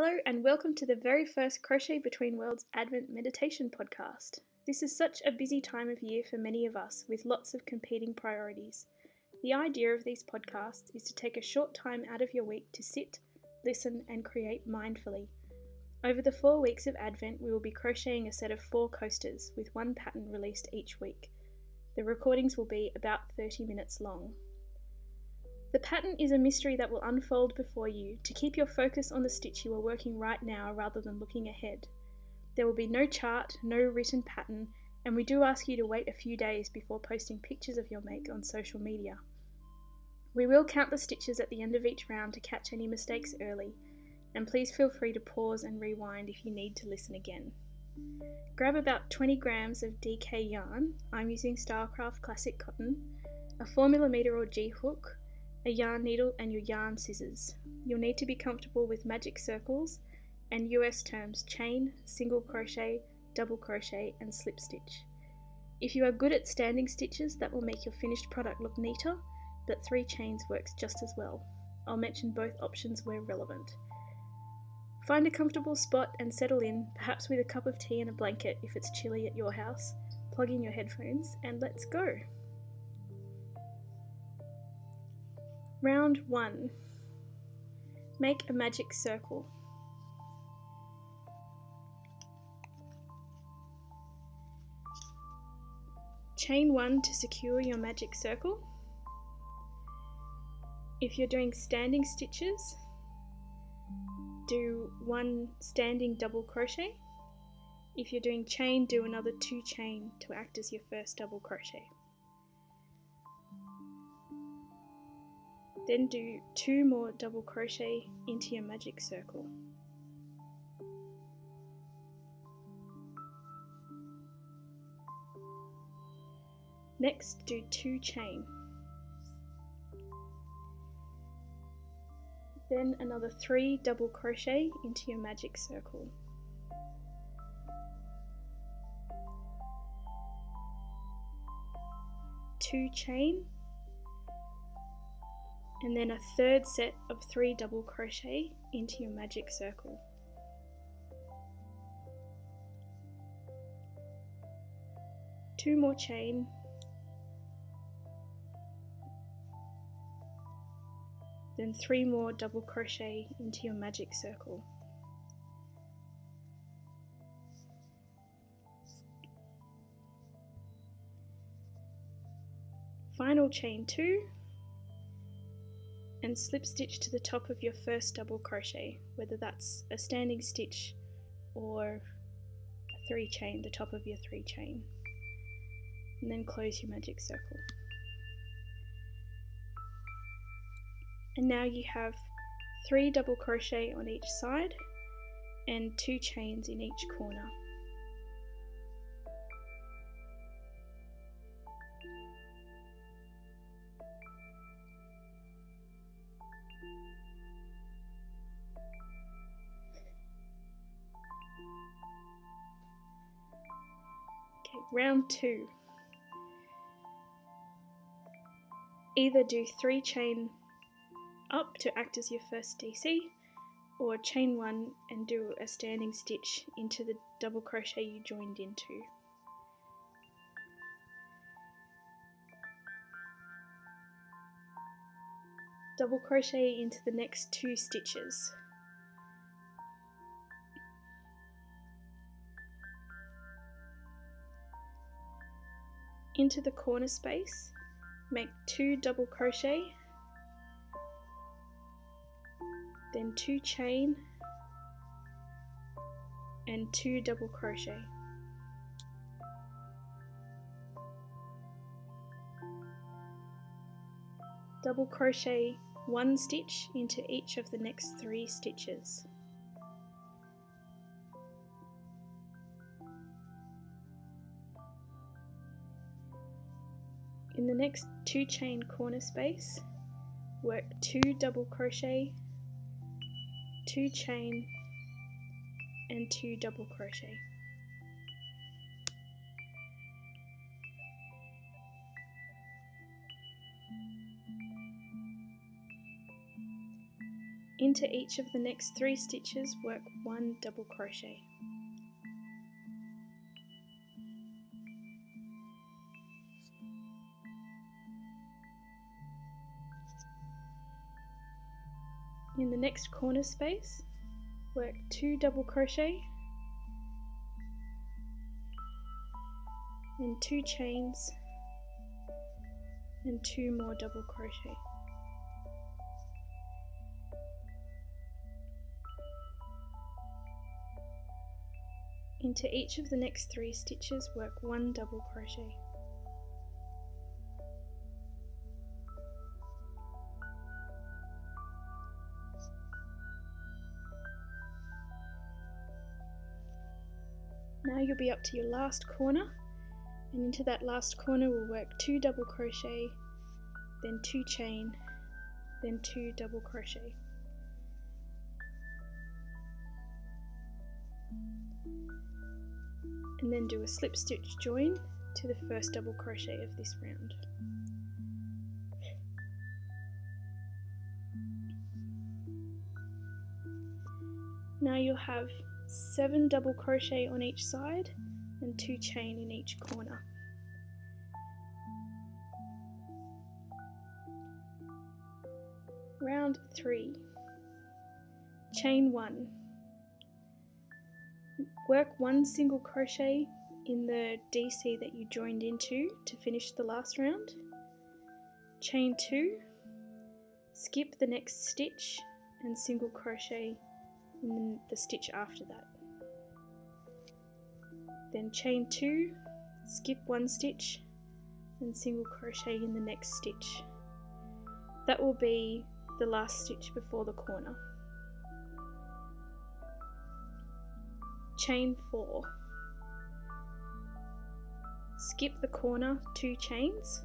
Hello and welcome to the very first Crochet Between Worlds Advent Meditation podcast. This is such a busy time of year for many of us with lots of competing priorities. The idea of these podcasts is to take a short time out of your week to sit, listen and create mindfully. Over the 4 weeks of Advent we will be crocheting a set of 4 coasters with one pattern released each week. The recordings will be about 30 minutes long. The pattern is a mystery that will unfold before you to keep your focus on the stitch you are working right now rather than looking ahead. There will be no chart, no written pattern, and we do ask you to wait a few days before posting pictures of your make on social media. We will count the stitches at the end of each round to catch any mistakes early, and please feel free to pause and rewind if you need to listen again. Grab about 20 grams of DK yarn, I'm using Stylecraft Classic Cotton, a 4mm or G hook, a yarn needle and your yarn scissors. You'll need to be comfortable with magic circles and US terms chain, single crochet, double crochet and slip stitch. If you are good at standing stitches, that will make your finished product look neater, but 3 chains works just as well. I'll mention both options where relevant. Find a comfortable spot and settle in, perhaps with a cup of tea and a blanket if it's chilly at your house. Plug in your headphones and let's go! Round 1. Make a magic circle. Chain 1 to secure your magic circle. If you're doing standing stitches, do 1 standing double crochet. If you're doing chain, do another 2 chain to act as your first double crochet. Then do 2 more double crochet into your magic circle. Next, do 2 chain. Then another 3 double crochet into your magic circle. Two chain. And then a third set of 3 double crochet into your magic circle. Two more chain. Then 3 more double crochet into your magic circle. Final chain 2. And slip stitch to the top of your first double crochet, whether that's a standing stitch or a 3 chain, the top of your 3 chain, and then close your magic circle. And now you have 3 double crochet on each side and 2 chains in each corner. Round 2. Either do 3 chain up to act as your first DC, or chain 1 and do a standing stitch into the double crochet you joined into. Double crochet into the next 2 stitches. Into the corner space, make 2 double crochet, then 2 chain and 2 double crochet. Double crochet 1 stitch into each of the next 3 stitches. In the next 2 chain corner space, work 2 double crochet, 2 chain and 2 double crochet. Into each of the next 3 stitches, work 1 double crochet. In the next corner space, work 2 double crochet and 2 chains and 2 more double crochet. Into each of the next 3 stitches, work 1 double crochet. Now you'll be up to your last corner, and into that last corner we'll work 2 double crochet, then 2 chain, then 2 double crochet. And then do a slip stitch join to the first double crochet of this round. Now you'll have 7 double crochet on each side and 2 chain in each corner. Round 3. Chain 1. Work 1 single crochet in the DC that you joined into to finish the last round. Chain 2, skip the next stitch and single crochet in the stitch after that. Then chain 2, skip 1 stitch and single crochet in the next stitch. That will be the last stitch before the corner. Chain 4, skip the corner 2 chains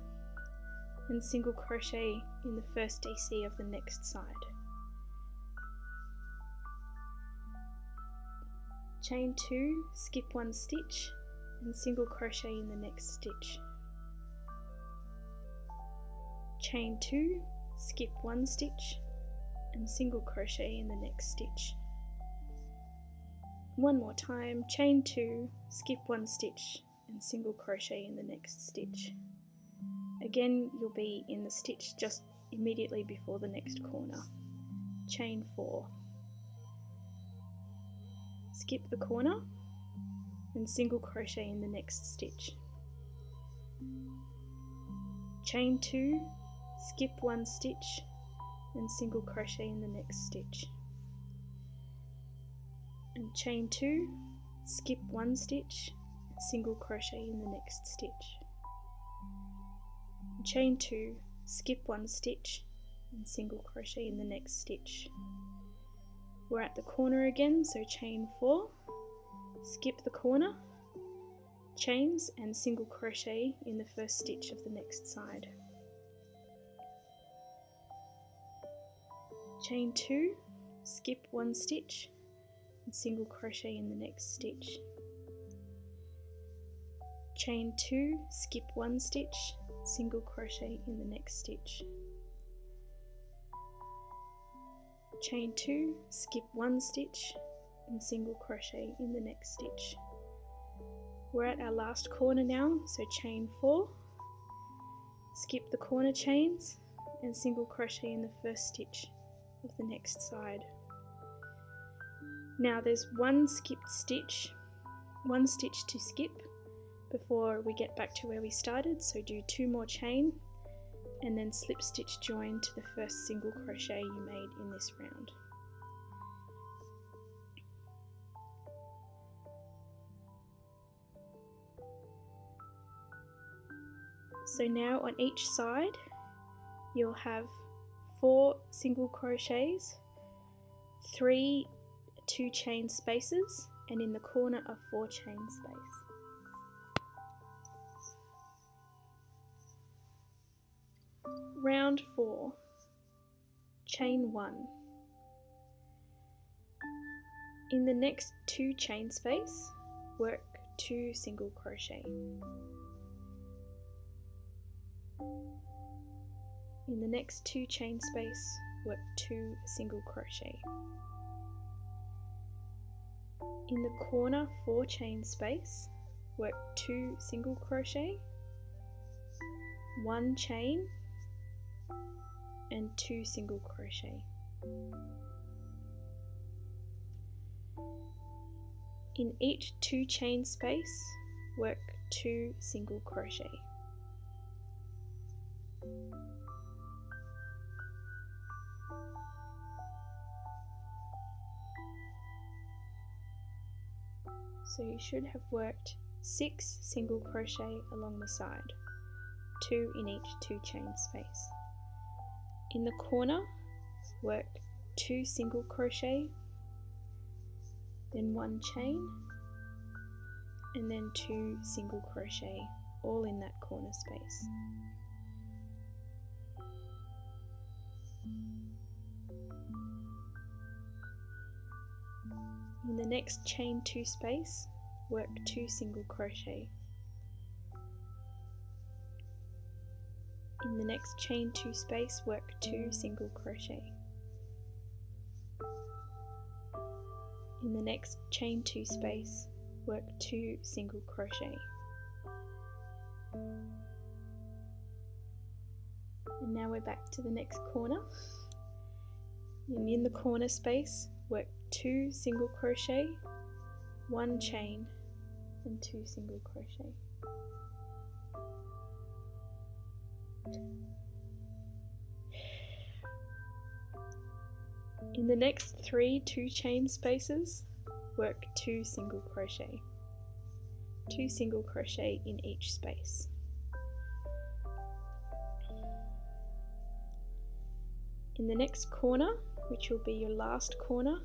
and single crochet in the first DC of the next side. Chain 2, skip 1 stitch and single crochet in the next stitch. Chain 2, skip 1 stitch and single crochet in the next stitch. One more time, chain 2, skip 1 stitch and single crochet in the next stitch. Again, you'll be in the stitch just immediately before the next corner. Chain 4, skip the corner and single crochet in the next stitch. Chain 2, skip 1 stitch and single crochet in the next stitch. And chain 2, skip 1 stitch, single crochet in the next stitch. And chain 2, skip 1 stitch and single crochet in the next stitch. We're at the corner again, so chain 4, skip the corner, chains and single crochet in the first stitch of the next side. Chain 2, skip 1 stitch and single crochet in the next stitch. Chain 2, skip 1 stitch, single crochet in the next stitch. Chain 2, skip 1 stitch and single crochet in the next stitch. We're at our last corner now, so chain 4, skip the corner chains and single crochet in the first stitch of the next side. Now there's 1 skipped stitch, 1 stitch to skip before we get back to where we started, so do 2 more chain and then slip stitch join to the first single crochet you made in this round. So now on each side you'll have 4 single crochets, 3 2 chain spaces, and in the corner a 4 chain space. Round 4, chain 1. In the next 2 chain space, work 2 single crochet. In the next 2 chain space, work 2 single crochet. In the corner 4 chain space, work 2 single crochet, 1 chain and 2 single crochet. In each 2 chain space, work 2 single crochet. So you should have worked 6 single crochet along the side, 2 in each 2 chain space. In the corner, work 2 single crochet, then 1 chain, and then 2 single crochet, all in that corner space. In the next chain 2 space, work 2 single crochet. In the next chain 2 space, work 2 single crochet. In the next chain 2 space, work 2 single crochet. And now we're back to the next corner. And in the corner space, work 2 single crochet, 1 chain and 2 single crochet. In the next 3 2 chain spaces, work 2 single crochet. 2 single crochet in each space. In the next corner, which will be your last corner,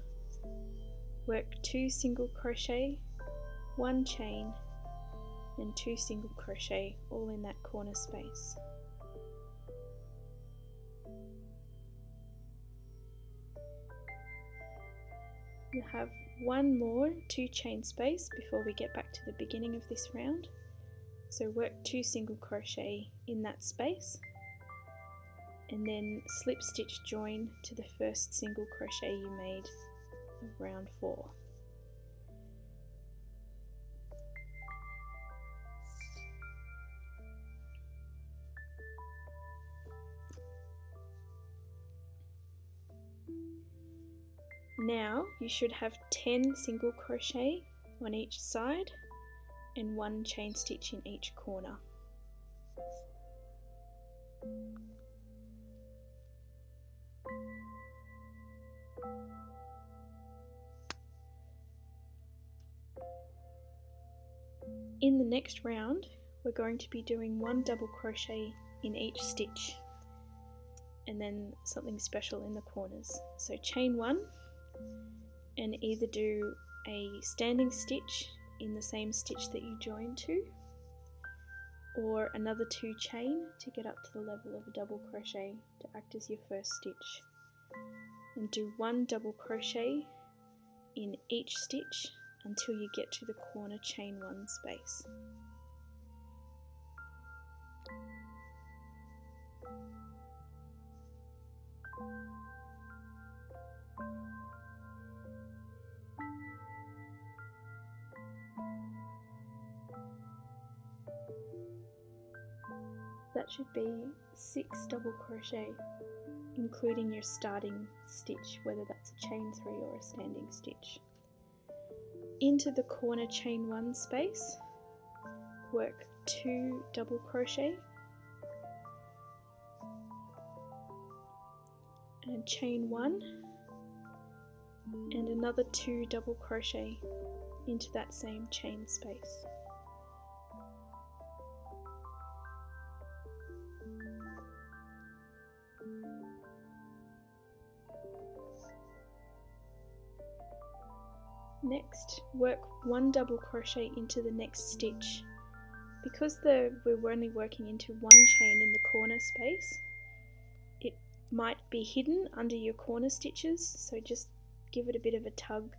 work 2 single crochet, 1 chain and 2 single crochet, all in that corner space. You'll have one more 2 chain space before we get back to the beginning of this round. So work 2 single crochet in that space and then slip stitch join to the first single crochet you made of round 4. Now you should have 10 single crochet on each side and 1 chain stitch in each corner. In the next round, we're going to be doing 1 double crochet in each stitch and then something special in the corners. So chain 1 and either do a standing stitch in the same stitch that you joined to, or another 2 chain to get up to the level of a double crochet to act as your first stitch, and do 1 double crochet in each stitch until you get to the corner chain 1 space. That should be 6 double crochet, including your starting stitch, whether that's a chain 3 or a standing stitch. Into the corner chain 1 space, work 2 double crochet and chain 1 and another 2 double crochet into that same chain space. Next, work 1 double crochet into the next stitch. Because we're only working into 1 chain in the corner space, it might be hidden under your corner stitches, so just give it a bit of a tug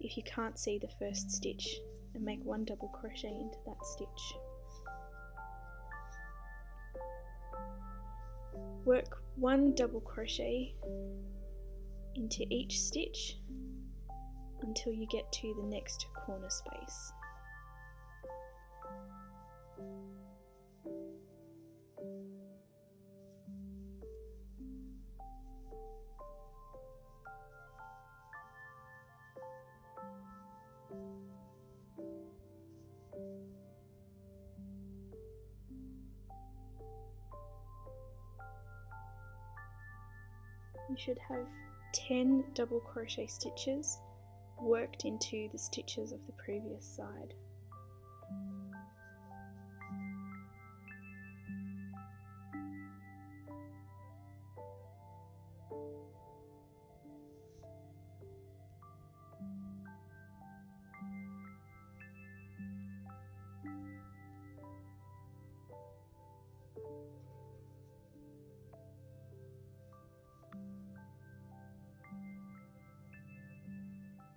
if you can't see the first stitch and make 1 double crochet into that stitch. Work 1 double crochet into each stitch until you get to the next corner space. You should have 10 double crochet stitches worked into the stitches of the previous side.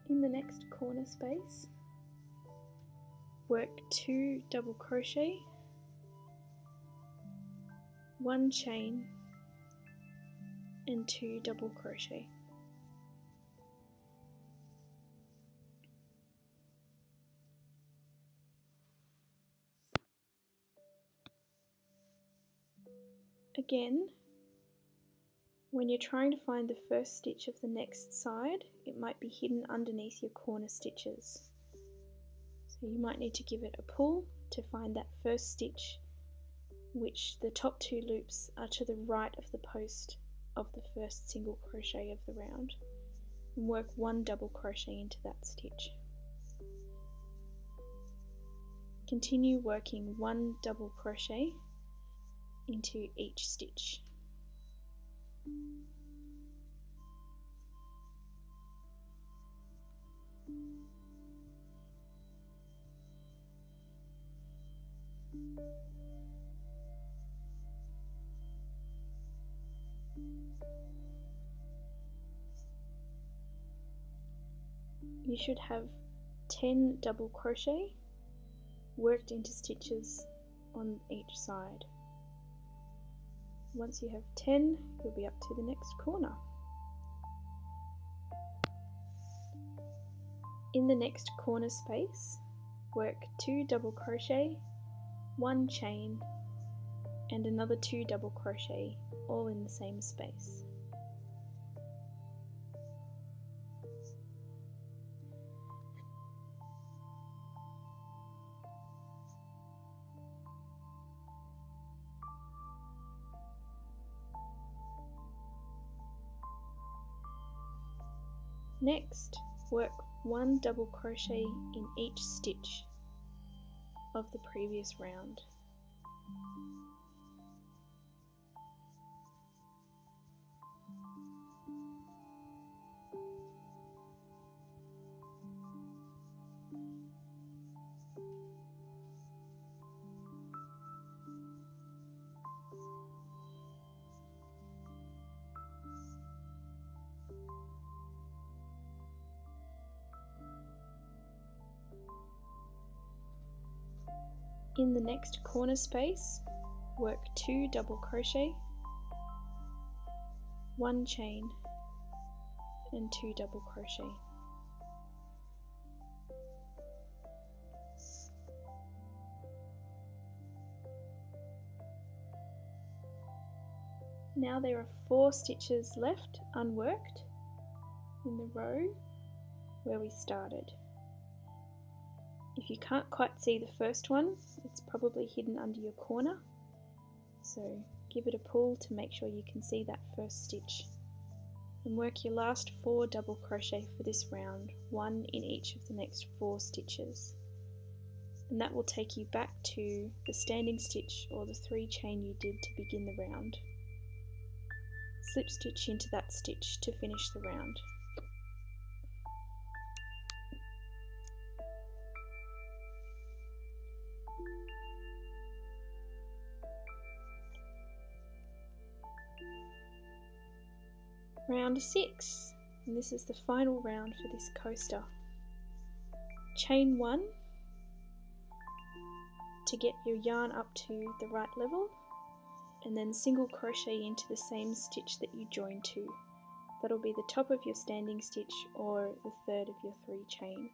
In the next corner space, work 2 double crochet, 1 chain and 2 double crochet. Again, when you're trying to find the first stitch of the next side, it might be hidden underneath your corner stitches. So you might need to give it a pull to find that first stitch, which the top 2 loops are to the right of the post of the first single crochet of the round, and work 1 double crochet into that stitch. Continue working 1 double crochet into each stitch. You should have 10 double crochet worked into stitches on each side. Once you have 10, you'll be up to the next corner. In the next corner space, work 2 double crochet, 1 chain and another 2 double crochet, all in the same space. Next, work 1 double crochet in each stitch of the previous round. In the next corner space, work 2 double crochet, 1 chain and 2 double crochet. Now there are 4 stitches left unworked in the row where we started. If you can't quite see the first one, it's probably hidden under your corner, so give it a pull to make sure you can see that first stitch. And work your last 4 double crochet for this round, 1 in each of the next 4 stitches. And that will take you back to the standing stitch or the 3 chain you did to begin the round. Slip stitch into that stitch to finish the round. Round 6, and this is the final round for this coaster. Chain 1 to get your yarn up to the right level, and then single crochet into the same stitch that you joined to. That'll be the top of your standing stitch or the third of your 3 chain.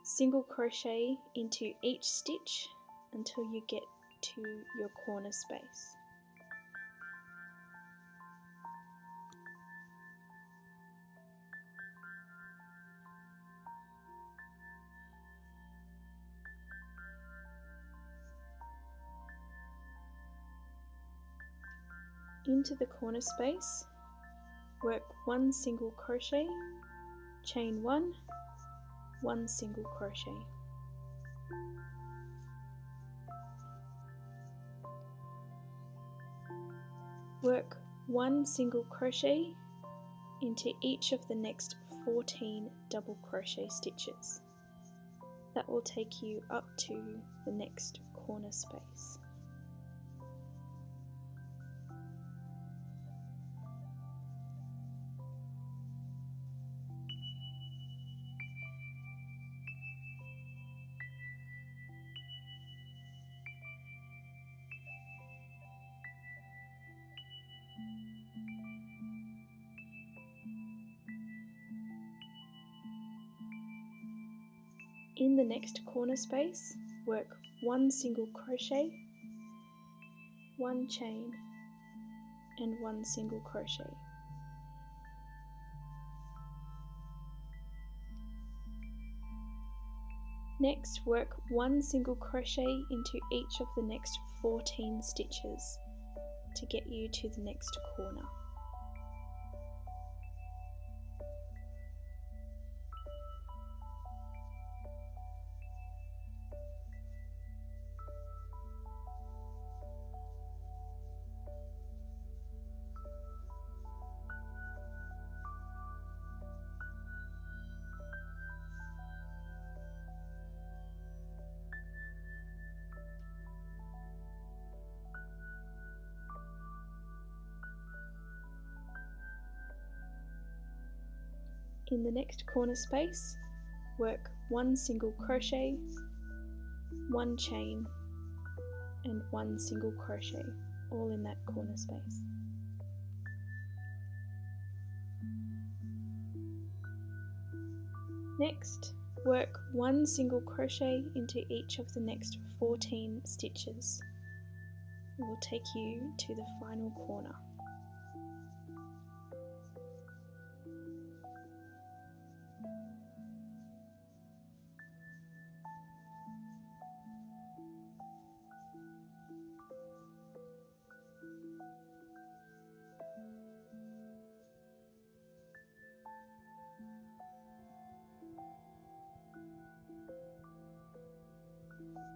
Single crochet into each stitch until you get to your corner space. Into the corner space, work 1 single crochet, chain 1, 1 single crochet. Work 1 single crochet into each of the next 14 double crochet stitches. That will take you up to the next corner space. In the next corner space, work 1 single crochet, 1 chain, and 1 single crochet. Next, work 1 single crochet into each of the next 14 stitches to get you to the next corner. In the next corner space, work 1 single crochet, 1 chain, and 1 single crochet, all in that corner space. Next, work 1 single crochet into each of the next 14 stitches. It will take you to the final corner.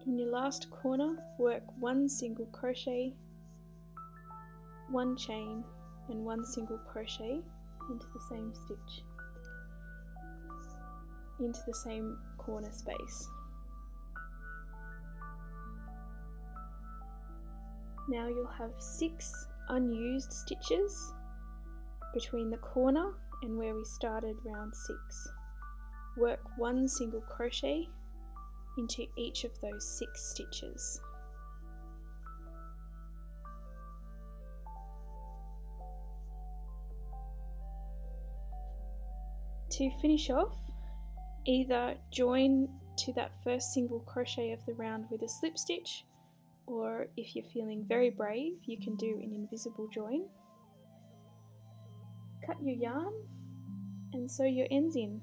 In your last corner, work 1 single crochet, 1 chain, and 1 single crochet into the same stitch, into the same corner space. Now you'll have 6 unused stitches between the corner and where we started round 6. Work 1 single crochet into each of those 6 stitches. To finish off, either join to that first single crochet of the round with a slip stitch, or if you're feeling very brave, you can do an invisible join. Cut your yarn and sew your ends in.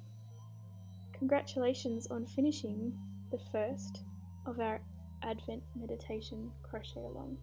Congratulations on finishing the first of our Advent meditation crochet along.